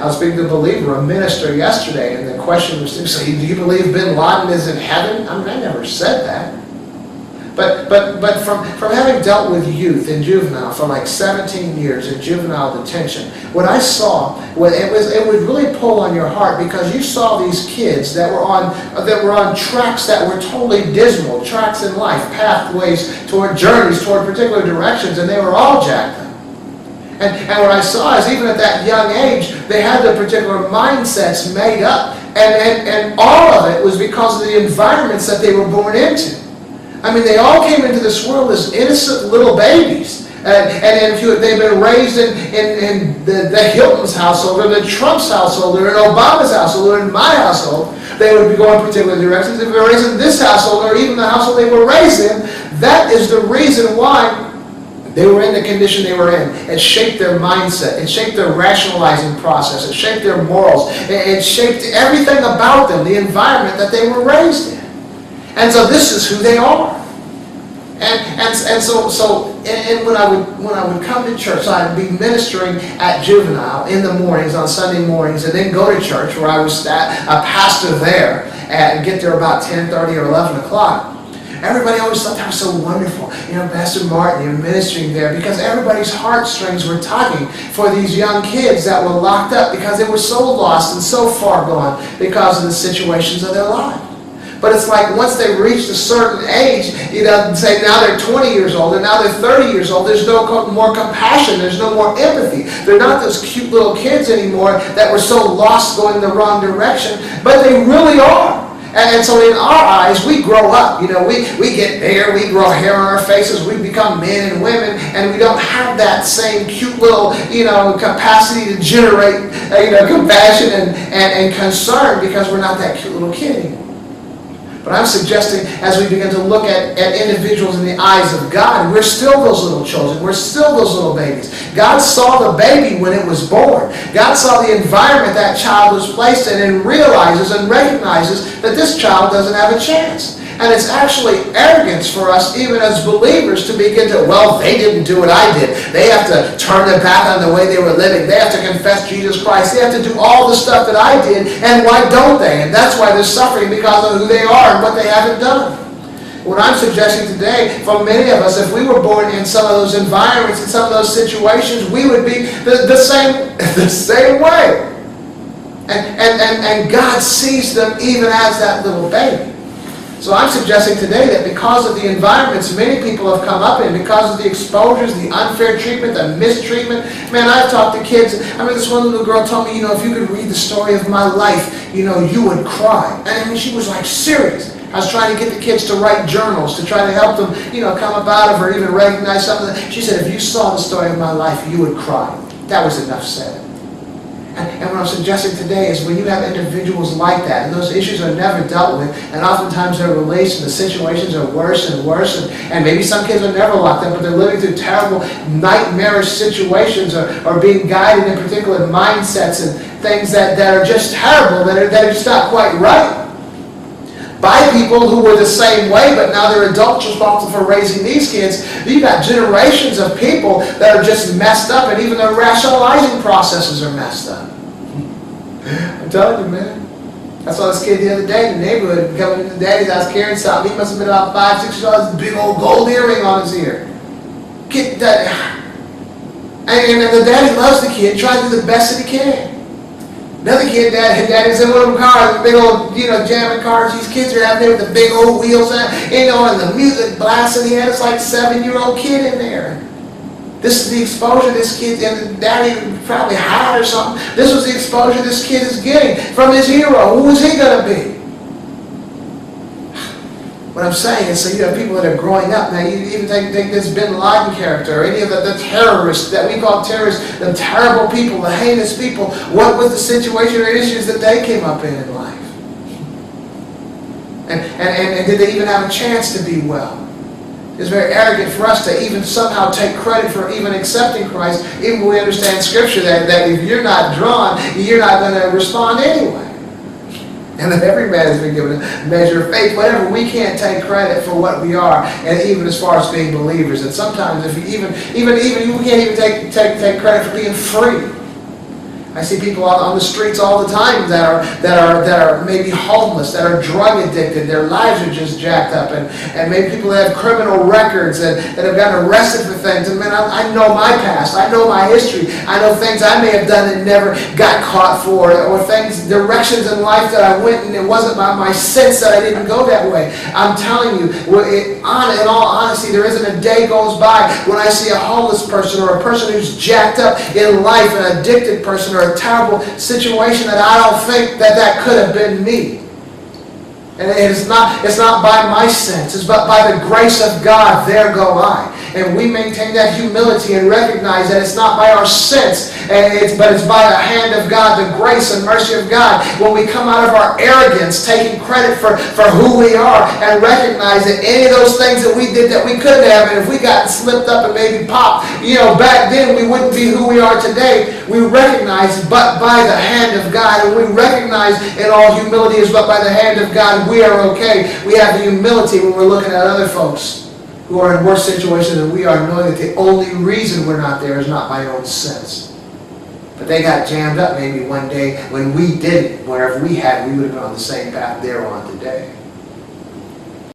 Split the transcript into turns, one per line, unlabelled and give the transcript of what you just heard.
I was speaking to a believer, a minister yesterday, and the question was, so do you believe bin Laden is in heaven? I mean, I never said that. But from having dealt with youth in juvenile for like 17 years in juvenile detention, what I saw, it would really pull on your heart, because you saw these kids that were on tracks that were totally dismal, tracks in life, pathways toward journeys, toward particular directions, and they were all jacked up. And what I saw is, even at that young age, they had their particular mindsets made up, and all of it was because of the environments that they were born into. I mean, they all came into this world as innocent little babies. And if they've been raised in the Hilton's household, or the Trump's household, or in Obama's household, or in my household, they would be going particular directions. If they were raised in this household, or even the household they were raised in, that is the reason why they were in the condition they were in. It shaped their mindset. It shaped their rationalizing process. It shaped their morals. It shaped everything about them, the environment that they were raised in. And so this is who they are. And so when I would come to church, so I'd be ministering at juvenile in the mornings, on Sunday mornings, and then go to church where I was a pastor there, and get there about 10:30 or 11 o'clock. Everybody always thought that was so wonderful. You know, Pastor Martin, you're ministering there, because everybody's heartstrings were tugging for these young kids that were locked up because they were so lost and so far gone because of the situations of their life. But it's like once they reached a certain age, say now they're 20 years old and now they're 30 years old, there's no more compassion, there's no more empathy. They're not those cute little kids anymore that were so lost going the wrong direction, but they really are. And so in our eyes, we grow up. We get bigger, we grow hair on our faces, we become men and women, and we don't have that same cute little, capacity to generate, compassion and concern, because we're not that cute little kid anymore. But I'm suggesting, as we begin to look at individuals in the eyes of God, we're still those little children. We're still those little babies. God saw the baby when it was born. God saw the environment that child was placed in, and realizes and recognizes that this child doesn't have a chance. And it's actually arrogance for us, even as believers, to begin to, well, they didn't do what I did. They have to turn their back on the way they were living. They have to confess Jesus Christ. They have to do all the stuff that I did, and why don't they? And that's why they're suffering, because of who they are and what they haven't done. What I'm suggesting today, for many of us, if we were born in some of those environments, in some of those situations, we would be the same way. And God sees them even as that little baby. So I'm suggesting today that because of the environments many people have come up in, because of the exposures, the unfair treatment, the mistreatment. Man, I've talked to kids. I mean, this one little girl told me, if you could read the story of my life, you would cry. And I mean, she was like serious. I was trying to get the kids to write journals, to try to help them, come up out of, or even recognize something. She said, if you saw the story of my life, you would cry. That was enough said. And what I'm suggesting today is, when you have individuals like that, and those issues are never dealt with, and oftentimes they're released, and the situations are worse and worse, and maybe some kids are never locked up, but they're living through terrible, nightmarish situations, or being guided in particular mindsets and things that are just terrible, that are just not quite right, by people who were the same way, but now they're adults responsible for raising these kids. You've got generations of people that are just messed up, and even their rationalizing processes are messed up. I'm telling you, man. I saw this kid the other day in the neighborhood coming into Daddy's house carrying something. He must have been about 5, 6 years old. This big old gold earring on his ear. Kid, and the daddy loves the kid, trying to do the best that he can. Another kid, daddy's in one of them cars, big old, jamming cars. These kids are out there with the big old wheels, and the music blasting. He had this like 7-year-old kid in there. This is the exposure this kid, and daddy probably high or something. This was the exposure this kid is getting from his hero. Who was he going to be? What I'm saying is, so you have people that are growing up. Now, you even take this bin Laden character, or any of the terrorists that we call terrorists, the terrible people, the heinous people. What was the situation or issues that they came up in life? And did they even have a chance to be well? It's very arrogant for us to even somehow take credit for even accepting Christ, even when we understand Scripture that if you're not drawn, you're not going to respond anyway. And that every man has been given a measure of faith. Whatever, we can't take credit for what we are, and even as far as being believers. And sometimes, if you even you can't even take credit for being free. I see people on the streets all the time that are maybe homeless, that are drug addicted. Their lives are just jacked up, and maybe people that have criminal records and that have gotten arrested for things. And man, I know my past. I know my history. I know things I may have done and never got caught for, or things, directions in life that I went and it wasn't by my sense that I didn't go that way. I'm telling you, in all honesty, there isn't a day goes by when I see a homeless person or a person who's jacked up in life, an addicted person or a terrible situation, that I don't think that could have been me. And it's not by my sense, it's but by the grace of God, there go I. And we maintain that humility and recognize that it's not by our sense, but it's by the hand of God, the grace and mercy of God. When we come out of our arrogance, taking credit for who we are, and recognize that any of those things that we did that we couldn't have, and if we got slipped up and maybe popped, back then we wouldn't be who we are today. We recognize but by the hand of God, and we recognize in all humility is but by the hand of God we are okay. We have the humility when we're looking at other folks who are in worse situations than we are, knowing that the only reason we're not there is not by our own sense. But they got jammed up maybe one day when we didn't, wherever we had, we would have been on the same path they're on today.